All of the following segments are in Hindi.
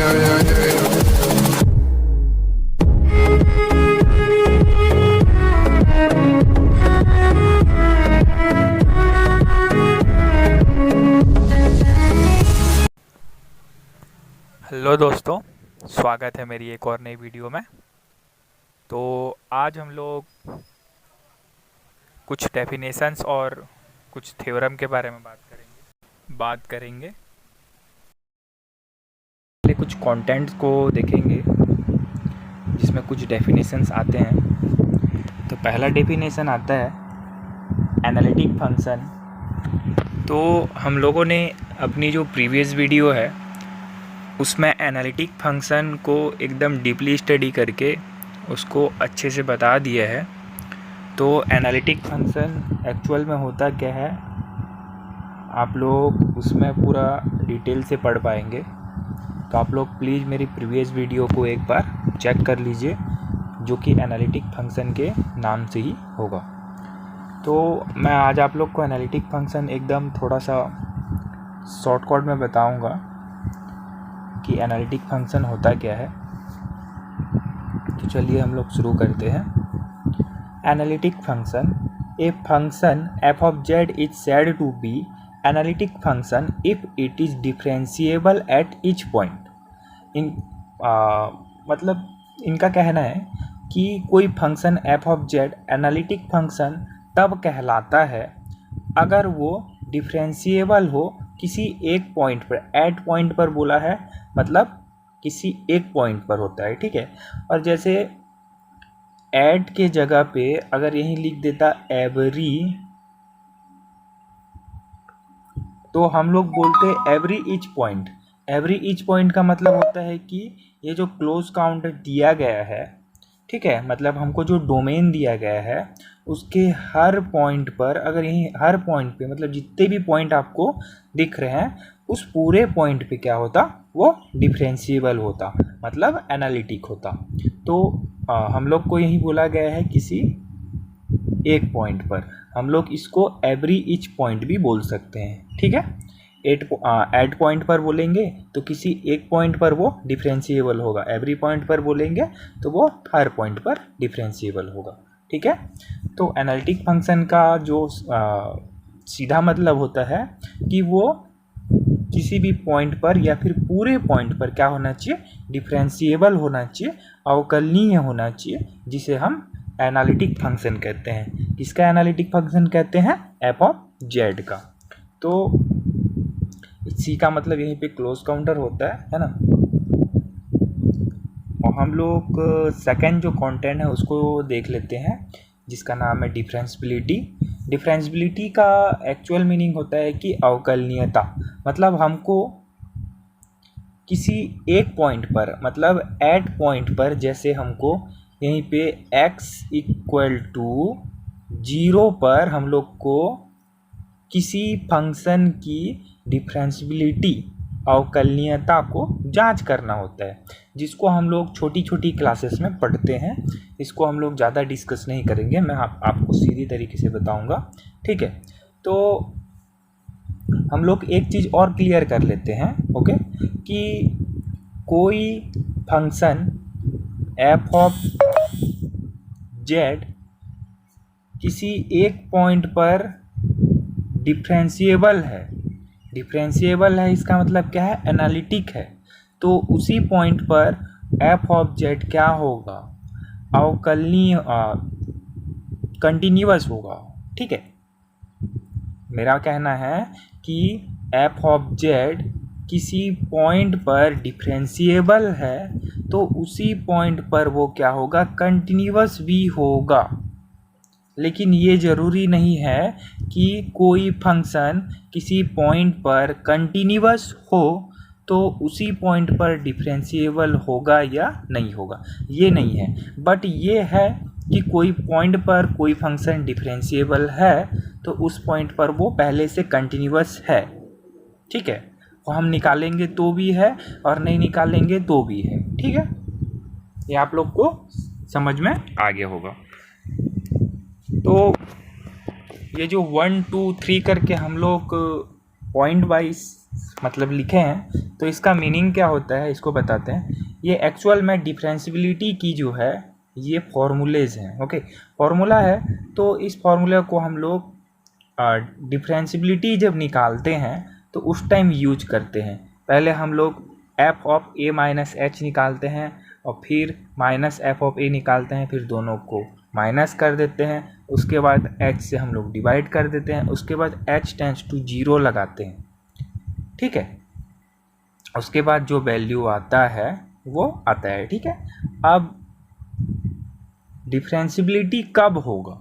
हेलो दोस्तों, स्वागत है मेरी एक और नई वीडियो में। तो आज हम लोग कुछ डेफिनेशंस और कुछ थ्योरम के बारे में बात करेंगे। पहले कुछ कंटेंट्स को देखेंगे जिसमें कुछ डेफिनेशंस आते हैं। तो पहला डेफिनेशन आता है एनालिटिक फंक्शन। तो हम लोगों ने अपनी जो प्रीवियस वीडियो है उसमें एनालिटिक फंक्शन को एकदम डीपली स्टडी करके उसको अच्छे से बता दिया है। तो एनालिटिक फंक्शन एक्चुअल में होता क्या है आप लोग उसमें पूरा डिटेल से पढ़ पाएंगे। तो आप लोग प्लीज़ मेरी प्रीवियस वीडियो को एक बार चेक कर लीजिए, जो कि एनालिटिक फंक्शन के नाम से ही होगा। तो मैं आज आप लोग को एनालिटिक फंक्शन एकदम थोड़ा सा शॉर्टकट में बताऊंगा कि एनालिटिक फंक्शन होता क्या है। तो चलिए हम लोग शुरू करते हैं। Analytic function, a function f of z is said to be analytic function if it is differentiable at each point. मतलब इनका कहना है कि कोई function f of z analytic function तब कहलाता है अगर वो डिफरेंशिएबल हो किसी एक पॉइंट पर। एट पॉइंट पर बोला है, मतलब किसी एक पॉइंट पर होता है, ठीक है। और जैसे एट के जगह पे अगर यहीं लिख देता एवरी, तो हम लोग बोलते every each point. Every each point का मतलब होता है कि ये जो क्लोज काउंट दिया गया है, ठीक है, मतलब हमको जो डोमेन दिया गया है उसके हर पॉइंट पर, अगर यहीं हर पॉइंट पे मतलब जितने भी पॉइंट आपको दिख रहे हैं उस पूरे पॉइंट पे क्या होता, वो डिफरेंशिएबल होता, मतलब एनालिटिक होता। तो हम लोग को यही बोला गया है किसी एक पॉइंट पर। हम लोग इसको एवरी ईच पॉइंट भी बोल सकते हैं, ठीक है। एट पॉइंट पर बोलेंगे तो किसी एक पॉइंट पर वो डिफरेंशिएबल होगा, एवरी पॉइंट पर बोलेंगे तो वो हर पॉइंट पर डिफरेंशिएबल होगा, ठीक है। तो एनालिटिक फंक्शन का जो सीधा मतलब होता है कि वो किसी भी पॉइंट पर या फिर पूरे पॉइंट पर क्या होना चाहिए, डिफरेंशिएबल होना चाहिए, अवकलनीय होना चाहिए, जिसे हम एनालिटिक फंक्शन कहते हैं। किसका एनालिटिक फंक्शन कहते हैं? एफ ऑफ जेड का। तो सी का मतलब यहीं पे क्लोज काउंटर होता है ना। और हम लोग सेकंड जो कंटेंट है उसको देख लेते हैं, जिसका नाम है डिफरेंशिएबिलिटी। डिफरेंशिएबिलिटी का एक्चुअल मीनिंग होता है कि अवकलनीयता। मतलब हमको किसी एक पॉइंट पर, मतलब एट पॉइंट पर, जैसे हमको यहीं पे x इक्वल टू 0 पर हम लोग को किसी फंक्शन की डिफरेंशिएबिलिटी, अवकलनीयता को जांच करना होता है, जिसको हम लोग छोटी छोटी क्लासेस में पढ़ते हैं। इसको हम लोग ज़्यादा डिस्कस नहीं करेंगे, मैं आपको सीधी तरीके से बताऊंगा, ठीक है। तो हम लोग एक चीज़ और क्लियर कर लेते हैं, ओके, कि कोई फंक्शन एफ ऑफ जेड किसी एक पॉइंट पर डिफरेंशिएबल है। डिफरेंशिएबल है इसका मतलब क्या है? एनालिटिक है। तो उसी पॉइंट पर एफ ऑफ जेड क्या होगा? अवकलनीय, कंटिन्यूअस होगा, ठीक है। मेरा कहना है कि एफ ऑफ जेड किसी पॉइंट पर डिफरेंशिएबल है तो उसी पॉइंट पर वो क्या होगा? कंटिन्यूअस भी होगा। लेकिन ये ज़रूरी नहीं है कि कोई फंक्शन किसी पॉइंट पर कंटिन्यूअस हो तो उसी पॉइंट पर डिफरेंशिएबल होगा या नहीं होगा, ये नहीं है। बट ये है कि कोई पॉइंट पर कोई फंक्शन डिफरेंशिएबल है तो उस पॉइंट पर वो पहले से कंटिन्यूअस है, ठीक है। वो हम निकालेंगे तो भी है और नहीं निकालेंगे तो भी है, ठीक है। ये आप लोग को समझ में आ गया होगा। तो ये जो 1 2 3 करके हम लोग पॉइंट वाइज मतलब लिखे हैं, तो इसका मीनिंग क्या होता है इसको बताते हैं। ये एक्चुअल में डिफरेंशियबिलिटी की जो है ये फॉर्मूलेज हैं। ओके, फॉर्मूला है, तो इस फॉर्मूला को हम लोग डिफरेंशियबिलिटी जब निकालते हैं तो उस टाइम यूज करते हैं। पहले हम लोग F of A minus H निकालते हैं और फिर माइनस एफ ऑफ ए निकालते हैं, फिर दोनों को माइनस कर देते हैं, उसके बाद एच से हम लोग डिवाइड कर देते हैं, उसके बाद एच टेंड्स टू 0 लगाते हैं। ठीक है, उसके बाद जो वैल्यू आता है वो आता है। ठीक है, अब डिफरेंशियबिलिटी कब होगा,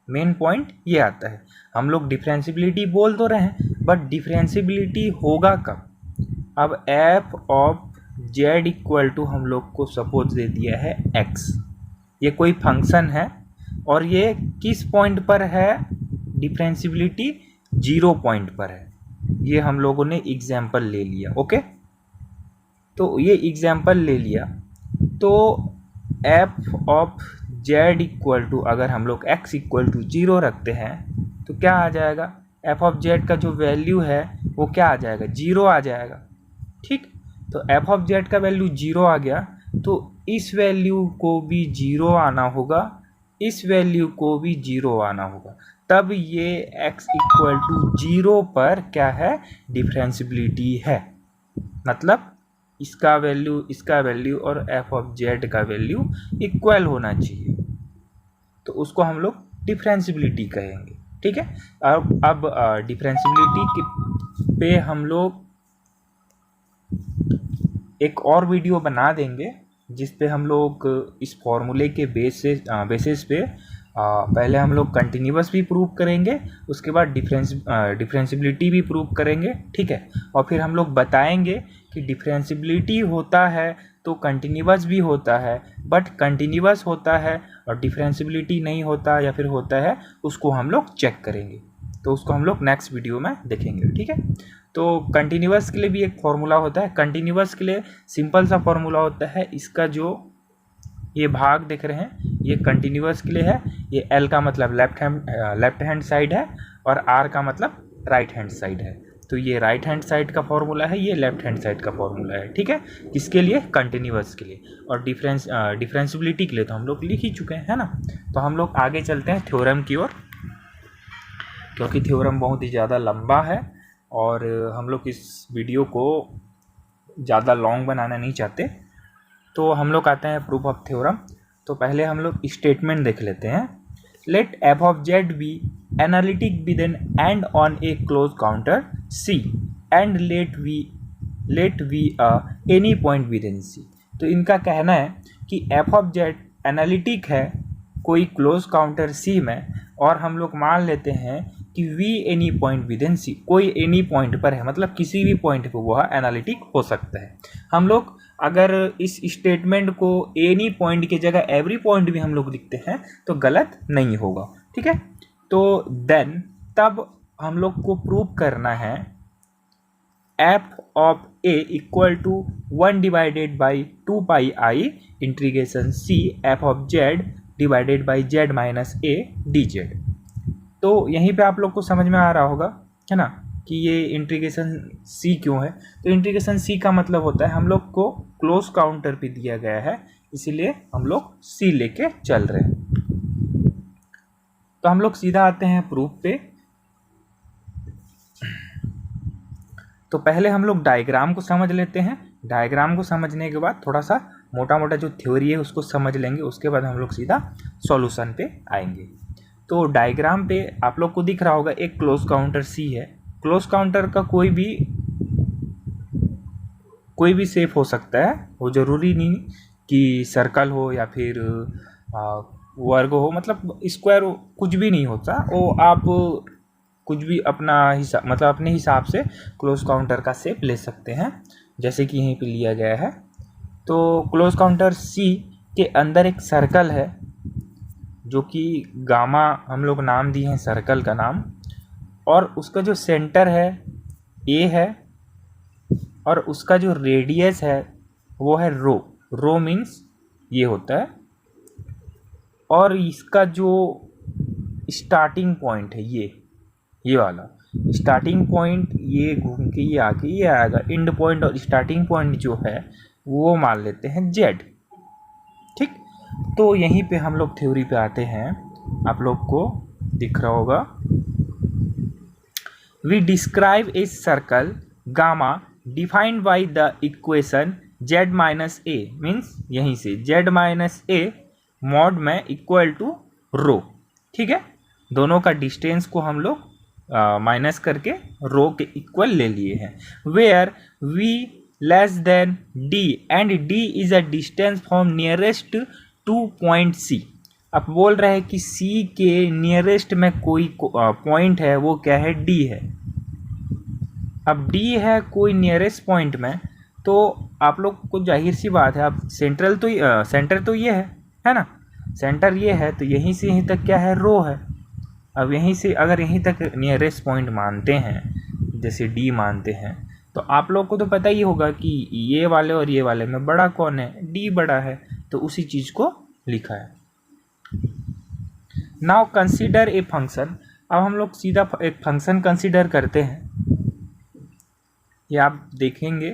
मेन पॉइंट ये आता है। हम लोग डिफरेंशियबिलिटी बोल तो रहे हैं, बट डिफरेंशियबिलिटी होगा कब। अब f of z equal to हम लोग को सपोज दे दिया है एक्स, ये कोई फंक्शन है और ये किस पॉइंट पर है, डिफरेंशियबिलिटी 0 पॉइंट पर है। ये हम लोगों ने एग्जाम्पल ले लिया। ओके, तो ये एग्जाम्पल ले लिया, तो f of z equal to अगर हम लोग एक्स इक्वल टू 0 रखते हैं तो क्या आ जाएगा, एफ ऑफ जेड का जो वैल्यू है वो क्या आ जाएगा, 0 आ जाएगा। ठीक, तो एफ ऑफ जेड का वैल्यू 0 आ गया, तो इस वैल्यू को भी 0 आना होगा, इस वैल्यू को भी 0 आना होगा, तब ये x इक्वल टू 0 पर क्या है, डिफरेंशियबिलिटी है। मतलब इसका वैल्यू और एफ ऑफ जेड का वैल्यू इक्वल होना चाहिए, तो उसको हम लोग डिफरेंशियबिलिटी कहेंगे। ठीक है, अब डिफरेंशियबिलिटी पे हम लोग एक और वीडियो बना देंगे जिस पे हम लोग इस फॉर्मूले के बेसिस पे पहले हम लोग कंटिन्यूअस भी प्रूव करेंगे, उसके बाद डिफरेंशियबिलिटी भी प्रूव करेंगे। ठीक है, और फिर हम लोग बताएंगे कि डिफरेंशियबिलिटी होता है तो कंटिन्यूअस भी होता है, बट कंटिन्यूअस होता है और डिफरेंशियबिलिटी नहीं होता या फिर होता है, उसको हम लोग चेक करेंगे। तो उसको हम लोग नेक्स्ट वीडियो में देखेंगे। ठीक है, तो कंटिन्यूअस के लिए भी एक फॉर्मूला होता है। कंटिन्यूअस के लिए सिंपल सा फॉर्मूला होता है, इसका जो ये भाग देख रहे हैं ये कंटिन्यूअस के लिए है। ये एल का मतलब लेफ्ट हैंड साइड है और आर का मतलब राइट हैंड साइड है। तो ये राइट हैंड साइड का फॉर्मूला है, ये लेफ्ट हैंड साइड का फॉर्मूला है। ठीक है, किसके लिए, कंटिन्यूअस के लिए। और डिफरेंशियबिलिटी के लिए तो हम लोग लिख ही चुके हैं, है ना। तो हम लोग आगे चलते हैं थ्योरम की ओर, क्योंकि थ्योरम बहुत ही ज़्यादा लंबा है और हम लोग इस वीडियो को ज़्यादा लॉन्ग बनाना नहीं चाहते। तो हम लोग आते हैं प्रूफ ऑफ थ्योरम। तो पहले हम लोग स्टेटमेंट देख लेते हैं। Let f of z be analytic within and on a close contour c and let v any point within c. तो इनका कहना है कि एफ ऑफ जेड एनालिटिक है कोई क्लोज काउंटर सी में, और हम लोग मान लेते हैं कि v any point within c, कोई एनी पॉइंट पर है, मतलब किसी भी पॉइंट पर वह एनालिटिक हो सकता है। हम लोग अगर इस स्टेटमेंट को एनी पॉइंट की जगह एवरी पॉइंट भी हम लोग लिखते हैं तो गलत नहीं होगा। ठीक है, तो देन तब हम लोग को प्रूव करना है f of a equal to 1 divided by 2 pi i integration c f of z divided by z minus a d z. तो यहीं पे आप लोग को समझ में आ रहा होगा, है ना, कि ये इंटीग्रेशन सी क्यों है। तो इंटीग्रेशन सी का मतलब होता है हम लोग को क्लोज काउंटर पे दिया गया है, इसीलिए हम लोग सी लेके चल रहे हैं। तो हम लोग सीधा आते हैं प्रूफ पे। तो पहले हम लोग डायग्राम को समझ लेते हैं। डायग्राम को समझने के बाद थोड़ा सा मोटा मोटा जो थ्योरी है उसको समझ लेंगे, उसके बाद हम लोग सीधा सॉल्यूशन पे आएंगे। तो डायग्राम पे आप लोग को दिख रहा होगा एक क्लोज काउंटर सी है। क्लोज काउंटर का कोई भी शेप हो सकता है, वो ज़रूरी नहीं कि सर्कल हो या फिर वर्ग हो, मतलब स्क्वायर, कुछ भी नहीं होता वो। आप कुछ भी अपना हिसाब, मतलब अपने हिसाब से क्लोज काउंटर का शेप ले सकते हैं, जैसे कि यहीं पे लिया गया है। तो क्लोज काउंटर सी के अंदर एक सर्कल है जो कि गामा हम लोग नाम दिए हैं सर्कल का नाम, और उसका जो सेंटर है ए है और उसका जो रेडियस है वो है रो। रो मीन्स ये होता है, और इसका जो स्टार्टिंग पॉइंट है ये वाला, स्टार्टिंग पॉइंट ये घूम के ये आके ये आएगा, एंड पॉइंट और स्टार्टिंग पॉइंट जो है वो मान लेते हैं जेड। ठीक, तो यहीं पे हम लोग थ्योरी पे आते हैं। आप लोग को दिख रहा होगा, we describe a circle gamma defined by the equation z minus a, means यहीं से जेड माइनस ए मॉड में इक्वल टू रो। ठीक है, दोनों का डिस्टेंस को हम लोग माइनस करके रो के इक्वल ले लिए हैं। Where we less than d and d is a distance from nearest to point c. अब बोल रहे हैं कि सी के नियरेस्ट में कोई पॉइंट है, वो क्या है, डी है। अब डी है कोई नियरेस्ट पॉइंट में, तो आप लोग को जाहिर सी बात है, अब सेंटर तो ये है ना, सेंटर ये है, तो यहीं से यहीं तक क्या है, रो है। अब यहीं से अगर यहीं तक नियरेस्ट पॉइंट मानते हैं, जैसे डी मानते हैं, तो आप लोग को तो पता ही होगा कि ये वाले और ये वाले में बड़ा कौन है, डी बड़ा है, तो उसी चीज़ को लिखा है। Now consider a function. अब हम लोग सीधा एक फंक्शन कंसीडर करते हैं। ये आप देखेंगे,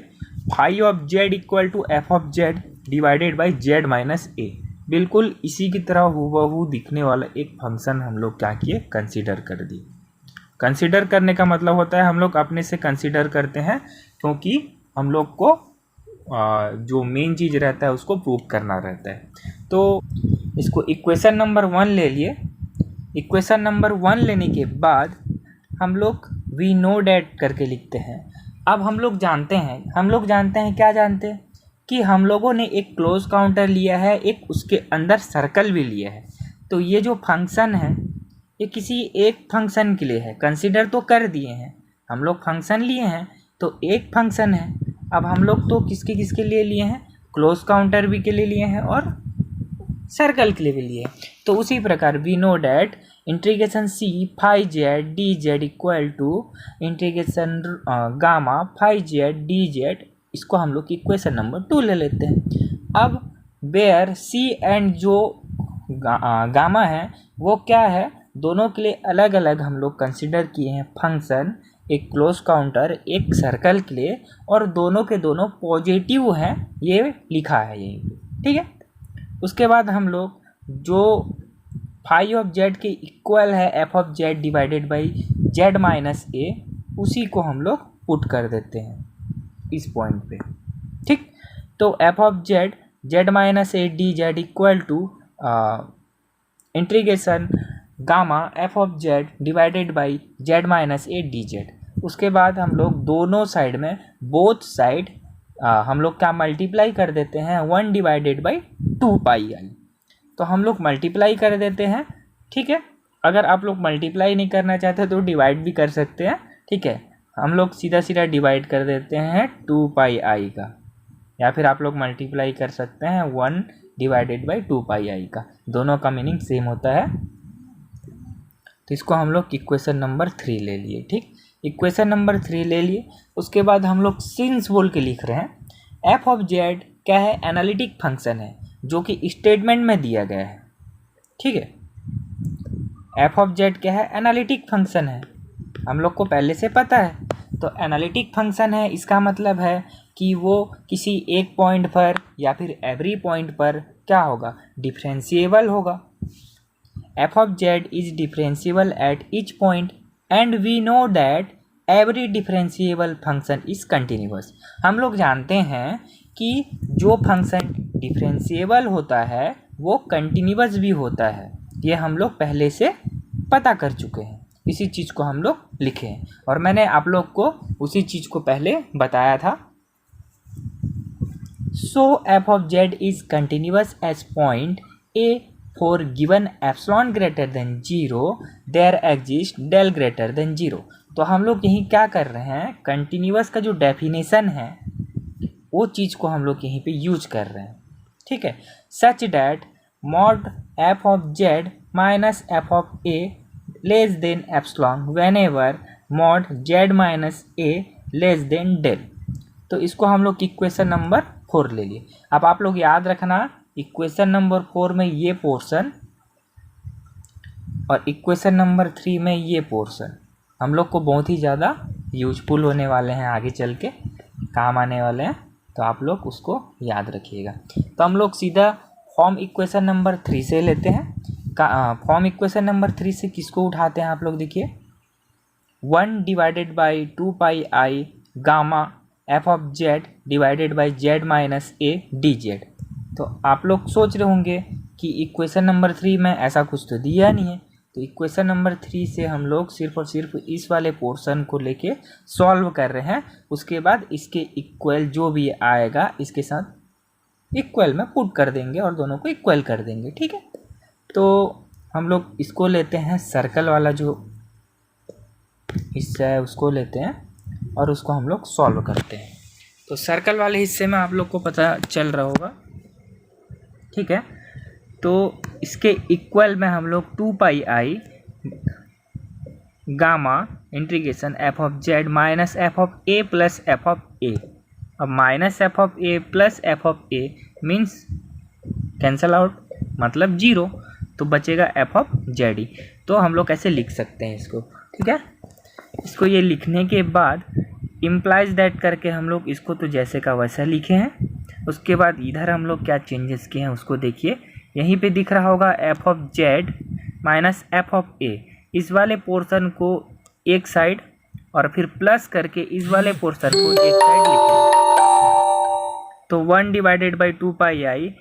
phi of z equal to f of z divided by z minus a. बिल्कुल इसी की तरह हूबहू दिखने वाला एक फंक्शन हम लोग क्या किए, कंसीडर कर दिए। कंसीडर करने का मतलब होता है हम लोग अपने से कंसीडर करते हैं, क्योंकि हम लोग को जो मेन चीज़ रहता है उसको प्रूव करना रहता है। तो इसको इक्वेशन नंबर 1 ले लिए। इक्वेशन नंबर 1 लेने के बाद हम लोग वी नो डैट करके लिखते हैं। अब हम लोग जानते हैं क्या जानते हैं कि हम लोगों ने एक क्लोज काउंटर लिया है, एक उसके अंदर सर्कल भी लिया है। तो ये जो फंक्शन है ये किसी एक फंक्शन के लिए है, कंसीडर तो कर दिए हैं हम लोग, फंक्शन लिए हैं तो एक फंक्शन है। अब हम लोग तो किसके किसके लिए लिए हैं, क्लोज काउंटर भी के लिए लिए हैं और सर्कल के लिए भी लिए। तो उसी प्रकार we know that integration c phi z d z equal to integration gamma phi z d z, इसको हम लोग इक्वेशन नंबर 2 ले लेते हैं। अब वेयर सी एंड जो गामा है वो क्या है, दोनों के लिए अलग अलग हम लोग कंसिडर किए हैं फंक्शन, एक क्लोज काउंटर एक सर्कल के लिए, और दोनों के दोनों पॉजिटिव हैं, ये लिखा है यहीं पे। ठीक है, उसके बाद हम लोग जो फाई ऑफ जेड के इक्वल है f of z divided by z minus a, उसी को हम लोग पुट कर देते हैं इस पॉइंट पे। ठीक, तो f of z z minus a d z equal to integration gamma f of z divided by z minus a d z. उसके बाद हम लोग दोनों साइड में बोथ साइड हम लोग क्या मल्टीप्लाई कर देते हैं, 1 डिवाइडेड बाई 2 पाई आई। तो हम लोग मल्टीप्लाई कर देते हैं। ठीक है, अगर आप लोग मल्टीप्लाई नहीं करना चाहते तो डिवाइड भी कर सकते हैं। ठीक है, हम लोग सीधा सीधा डिवाइड कर देते हैं 2 पाई आई का, या फिर आप लोग मल्टीप्लाई कर सकते हैं 1 डिवाइडेड बाई 2 पाई आई का, दोनों का मीनिंग सेम होता है। तो इसको हम लोग इक्वेशन नंबर 3 ले लिए। ठीक, इक्वेशन नंबर 3 ले लिए। उसके बाद हम लोग सिंस बोल के लिख रहे हैं। एफ ऑफ जेड क्या है, एनालिटिक फंक्शन है जो कि स्टेटमेंट में दिया गया है। ठीक है, एफ ऑफ जेड क्या है, एनालिटिक फंक्शन है, हम लोग को पहले से पता है। तो एनालिटिक फंक्शन है, इसका मतलब है कि वो किसी एक पॉइंट पर या फिर एवरी पॉइंट पर क्या होगा, डिफरेंशिएबल होगा। F of z is differentiable at each point and we know that every differentiable function is continuous. हम लोग जानते हैं कि जो फंक्शन डिफरेंशिएबल होता है वो कंटिन्यूअस भी होता है, ये हम लोग पहले से पता कर चुके हैं, इसी चीज़ को हम लोग लिखे हैं और मैंने आप लोग को उसी चीज़ को पहले बताया था। So f of z is continuous as point a for given epsilon greater than 0 there exist del greater than 0। तो हम लोग यहीं क्या कर रहे हैं, कंटिन्यूअस का जो डेफिनेशन है वो चीज़ को हम लोग यहीं पे यूज कर रहे हैं। ठीक है, such that mod f of z minus f of a less than epsilon whenever mod z minus a less than del. तो इसको हम लोग इक्वेशन नंबर 4 ले लिए। अब आप लोग याद रखना, इक्वेशन नंबर 4 में ये पोर्शन और इक्वेशन नंबर 3 में ये पोर्शन, हम लोग को बहुत ही ज़्यादा यूजफुल होने वाले हैं, आगे चल के काम आने वाले हैं, तो आप लोग उसको याद रखिएगा। तो हम लोग सीधा फॉर्म इक्वेशन नंबर 3 से लेते हैं। फॉर्म इक्वेशन नंबर 3 से किसको उठाते हैं आप लोग, देखिए 1 divided by 2 pi i gamma f of z divided by z minus a d z. तो आप लोग सोच रहे होंगे कि इक्वेशन नंबर 3 में ऐसा कुछ तो दिया नहीं है, तो इक्वेशन नंबर 3 से हम लोग सिर्फ और सिर्फ इस वाले पोर्शन को लेके सॉल्व कर रहे हैं। उसके बाद इसके इक्वल जो भी आएगा इसके साथ इक्वल में पुट कर देंगे और दोनों को इक्वल कर देंगे, ठीक है। तो हम लोग इसको लेते हैं, सर्कल वाला जो हिस्सा है उसको लेते हैं और उसको हम लोग सॉल्व करते हैं। तो सर्कल वाले हिस्से में आप लोग को पता चल रहा होगा, ठीक है। तो इसके इक्वल में हम लोग 2 pi i gamma integration f of z minus f of a plus f of a. अब minus f of a plus f of a means cancel out, मतलब 0, तो बचेगा एफ ऑफ जेड ही। तो हम लोग कैसे लिख सकते हैं इसको, ठीक है। इसको ये लिखने के बाद इम्प्लाइज दैट करके हम लोग इसको तो जैसे का वैसा लिखे हैं। उसके बाद इधर हम लोग क्या चेंजेस किए हैं उसको देखिए, यहीं पे दिख रहा होगा f of z minus f of a. इस वाले पोर्शन को एक साइड और फिर प्लस करके इस वाले पोर्शन को एक साइड लिखें। तो 1 divided by 2 pi i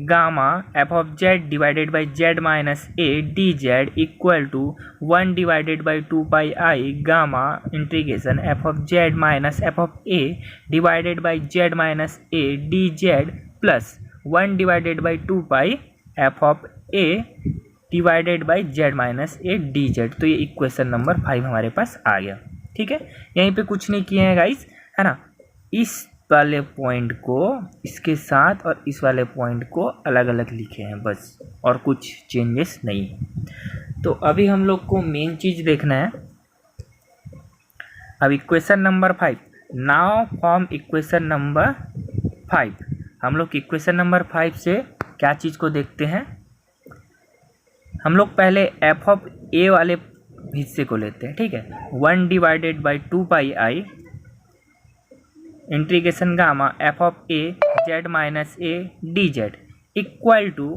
gamma f of z divided by z minus a d z equal to 1 divided by 2 pi i gamma integration f of z minus f of a divided by z minus a d z plus 1 divided by 2 pi f of a divided by z minus a d z. तो ये इक्वेशन नंबर 5 हमारे पास आ गया, ठीक है। यहीं पे कुछ नहीं किए हैं गाइस, है ना। इस वाले पॉइंट को इसके साथ और इस वाले पॉइंट को अलग अलग लिखे हैं बस, और कुछ चेंजेस नहीं। तो अभी हम लोग को मेन चीज़ देखना है। अब equation number 5, now form equation number 5। हम लोग इक्वेशन नंबर 5 से क्या चीज़ को देखते हैं, हम लोग पहले एफ ऑफ ए वाले हिस्से को लेते हैं, ठीक है। 1 divided by 2 pi i integration gamma f of a z minus a d z equal to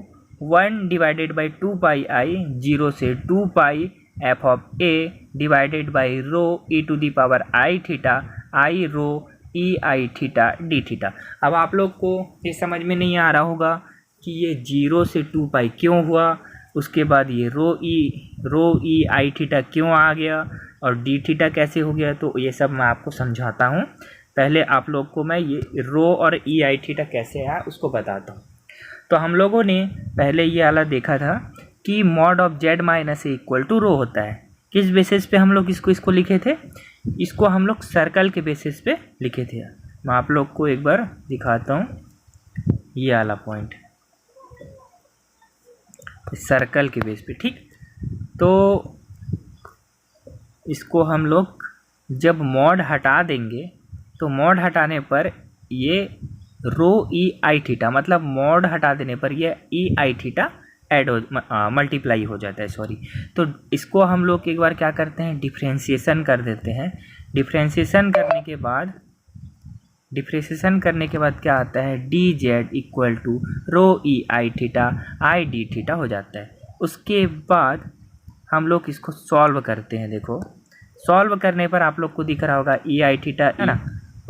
1 divided by 2 pi i 0 से 2 pi f of a divided by rho e to the power i theta i rho e i theta d theta. अब आप लोग को ये समझ में नहीं आ रहा होगा कि ये 0 से 2 पाई क्यों हुआ, उसके बाद ये रो ई आई थीटा क्यों आ गया और डी थीटा कैसे हो गया। तो ये सब मैं आपको समझाता हूँ। पहले आप लोग को मैं ये रो और ई आई थीटा कैसे आया उसको बताता हूँ। तो हम लोगों ने पहले ये वाला देखा था कि mod of z minus a equal to rho होता है। किस बेसिस पे हम लोग इसको लिखे थे, इसको हम लोग सर्कल के बेसिस पे लिखे थे। मैं आप लोग को एक बार दिखाता हूँ, ये वाला पॉइंट सर्कल के बेस पे, ठीक। तो इसको हम लोग जब मॉड हटा देंगे तो मॉड हटाने पर ये रो ई आई थीटा, मतलब मॉड हटा देने पर ये ई आई थीटा ऐड हो मल्टीप्लाई हो जाता है, सॉरी। तो इसको हम लोग एक बार क्या करते हैं, डिफ्रेंशिएशन कर देते हैं। डिफ्रेंशिएशन करने के बाद क्या आता है, d z equal to rho e i theta i d theta हो जाता है। उसके बाद हम लोग इसको सॉल्व करते हैं। देखो सॉल्व करने पर आप लोग को दिख रहा होगा ई आई थीटा, है ना।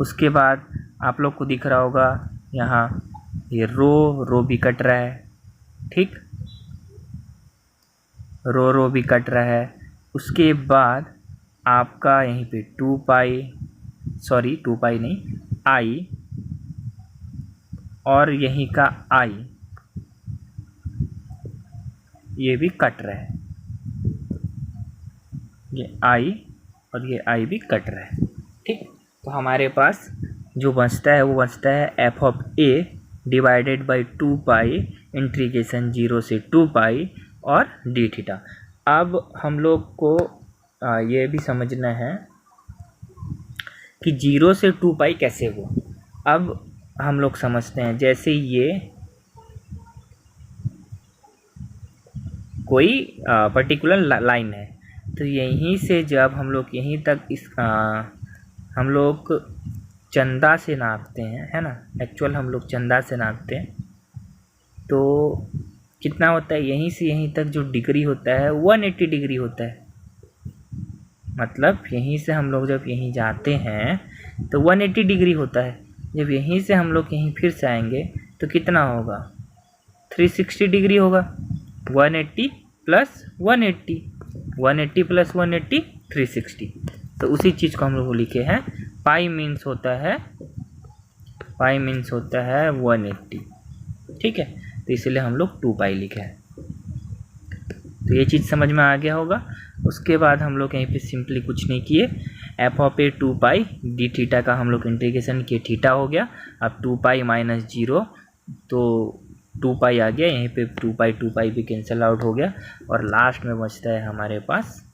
उसके बाद आप लोग को दिख रहा होगा यहाँ ये रो भी कट रहा है, ठीक, रो भी कट रहा है। उसके बाद आपका यहीं पे 2 पाई नहीं आई और यहीं का आई ये भी कट रहा है, ये आई और ये आई भी कट रहा है, ठीक। तो हमारे पास जो बचता है वो बचता है f of a divided by 2 pi integration 0 से 2 पाई और डी थीटा। अब हम लोग को ये भी समझना है कि 0 से 2 पाई कैसे हुआ। अब हम लोग समझते हैं, जैसे ये कोई पर्टिकुलर लाइन है तो यहीं से जब हम लोग यहीं तक हम लोग चंदा से नापते हैं, है ना, एक्चुअल हम लोग चंदा से नापते हैं, तो कितना होता है, यहीं से यहीं तक जो डिग्री होता है 180 डिग्री होता है। मतलब यहीं से हम लोग जब यहीं जाते हैं तो 180 डिग्री होता है। जब यहीं से हम लोग यहीं फिर से आएंगे तो कितना होगा, 360 डिग्री होगा। 180 प्लस 180, 180 प्लस 180 360। तो उसी चीज़ को हम लोग लिखे हैं पाई मीन्स होता है 180। ठीक है, तो इसलिए हम लोग 2 पाई लिखे हैं। तो ये चीज़ समझ में आ गया होगा। उसके बाद हम लोग यहीं पे सिंपली कुछ नहीं किए, F of A 2 pi D theta का हम लोग इंटीग्रेशन किए, थीटा हो गया। अब 2 पाई माइनस 0, तो 2 पाई आ गया, यहीं पे 2 पाई भी कैंसिल आउट हो गया, और लास्ट में बचता है हमारे पास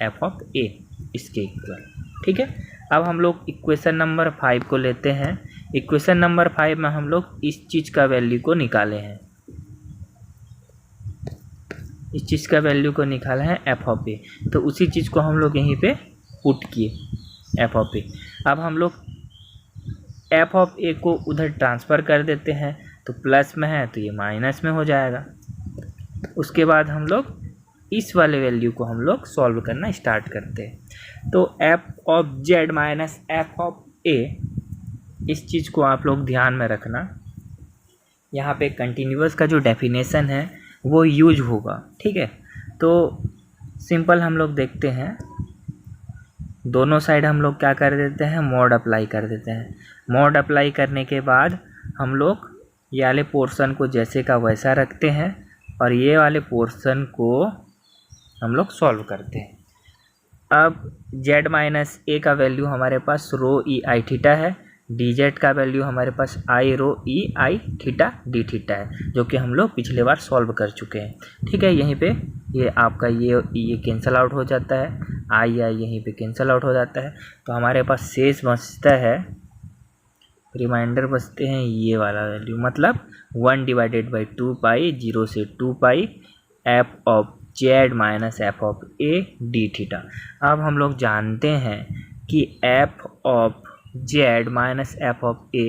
एफ ऑफ ए इसके इक्वल। ठीक है, अब हम लोग इक्वेशन नंबर 5 को लेते हैं। इक्वेशन नंबर 5 में हम लोग इस चीज़ का वैल्यू को निकाले हैं, इस चीज़ का वैल्यू को निकाला है एफ ऑफ ए। तो उसी चीज़ को हम लोग यहीं पे पुट किए एफ ऑफ ए। अब हम लोग एफ ऑफ ए को उधर ट्रांसफ़र कर देते हैं, तो प्लस में है तो ये माइनस में हो जाएगा। उसके बाद हम लोग इस वाले वैल्यू को हम लोग सॉल्व करना स्टार्ट करते हैं। तो f of z minus f of a, इस चीज़ को आप लोग ध्यान में रखना। यहाँ पे कंटिन्यूअस का जो डेफिनेशन है वो यूज होगा। ठीक है, तो सिंपल हम लोग देखते हैं, दोनों साइड हम लोग क्या कर देते हैं, मॉड अप्लाई कर देते हैं। मॉड अप्लाई करने के बाद हम लोग ये वाले पोर्शन को जैसे का वैसा रखते हैं, और ये वाले पोर्शन को हम लोग सॉल्व करते हैं। अब जेड माइनस ए का वैल्यू हमारे पास रो ई आई थीटा है, डी जेड का वैल्यू हमारे पास आई rho e i theta d theta है, जो कि हम लोग पिछले बार सॉल्व कर चुके हैं। ठीक है, यहीं पे ये आपका ये कैंसिल आउट हो जाता है, आई यहीं पे कैंसिल आउट हो जाता है, तो हमारे पास शेष बचता है, रिमाइंडर बचते हैं ये वाला वैल्यू, मतलब 1/2 पाई 0 से 2 pi f of z minus f of a d theta. अब हम लोग जानते हैं कि f of z minus f of a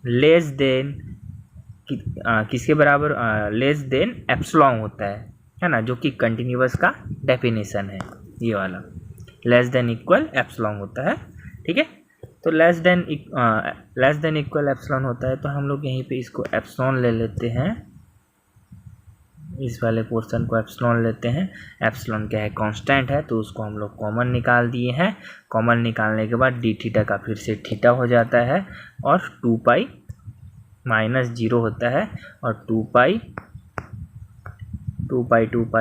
less than किसके बराबर, लेस देन एप्सिलॉन होता है ना, जो कि कंटिन्यूअस का डेफिनेशन है, ये वाला लेस देन इक्वल एप्सिलॉन होता है। ठीक है, तो लेस देन इक्वल एप्सिलॉन होता है, तो हम लोग यहीं पे इसको एप्सिलॉन ले लेते हैं, इस वाले पोर्शन को एप्सिलॉन लेते हैं। एप्सिलॉन क्या है, कांस्टेंट है, तो उसको हम लोग कॉमन निकाल दिए हैं। कॉमन निकालने के बाद डी थीटा का फिर से थीटा हो जाता है, और 2 पाई माइनस 0 होता है, और 2 पाई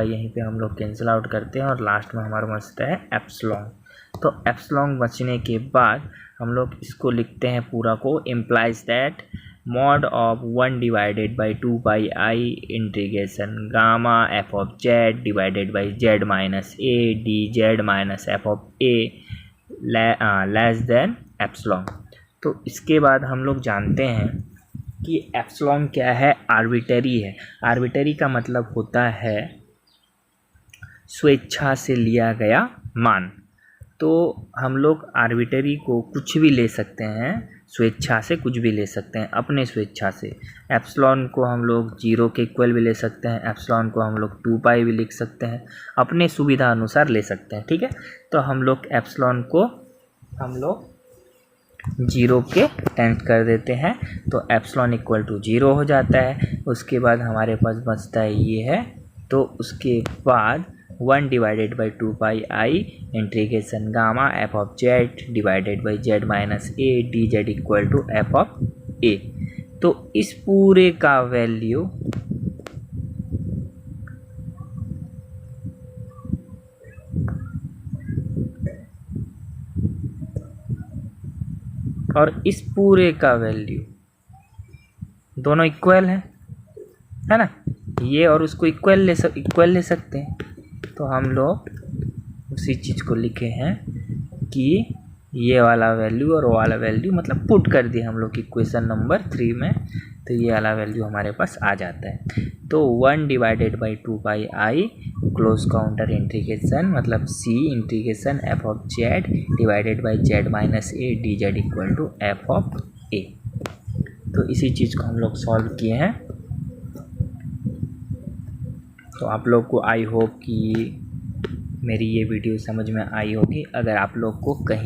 यहीं पे हम लोग कैंसिल आउट करते हैं, और लास्ट में हमारा बचता है एप्सिलॉन। तो एप्सिलॉन बचने के बाद हम लोग इसको लिखते हैं पूरा को, implies that mod of 1/2 pi i integration gamma f of z divided by z minus a d Z minus f of a less than epsilon. तो इसके बाद हम लोग जानते हैं कि एप्सिलॉन क्या है, आर्बिटरी है। आर्बिटरी का मतलब होता है स्वेच्छा से लिया गया मान। तो हम लोग आर्बिटरी को कुछ भी ले सकते हैं, स्वेच्छा से कुछ भी ले सकते हैं, अपने स्वेच्छा से। एप्सिलॉन को हम लोग 0 के इक्वल भी ले सकते हैं, एप्सिलॉन को हम लोग 2 पाई भी लिख सकते हैं, अपने सुविधा अनुसार ले सकते हैं। ठीक है, तो हम लोग एप्सिलॉन को हम लोग 0 के टेंथ कर देते हैं, तो एप्सिलॉन इक्वल टू 0 हो जाता है। उसके बाद हमारे पास बचता है ये है, तो उसके बाद 1/2 pi i integration gamma f of z divided by z minus a d z equal to f of a. तो इस पूरे का वैल्यू और इस पूरे का वैल्यू दोनों इक्वल है ना, ये और उसको इक्वल ले सकते हैं। तो हम लोग उसी चीज़ को लिखे हैं कि ये वाला वैल्यू और वो वाला वैल्यू मतलब पुट कर दिए हम लोग इक्वेशन नंबर 3 में। तो ये वाला वैल्यू हमारे पास आ जाता है। तो 1 divided by 2 pi i close contour integration मतलब c integration f of z divided by z minus a d z equal to f of a. तो इसी चीज़ को हम लोग सॉल्व किए हैं। तो आप लोग को आई होप कि मेरी ये वीडियो समझ में आई होगी। अगर आप लोग को कहीं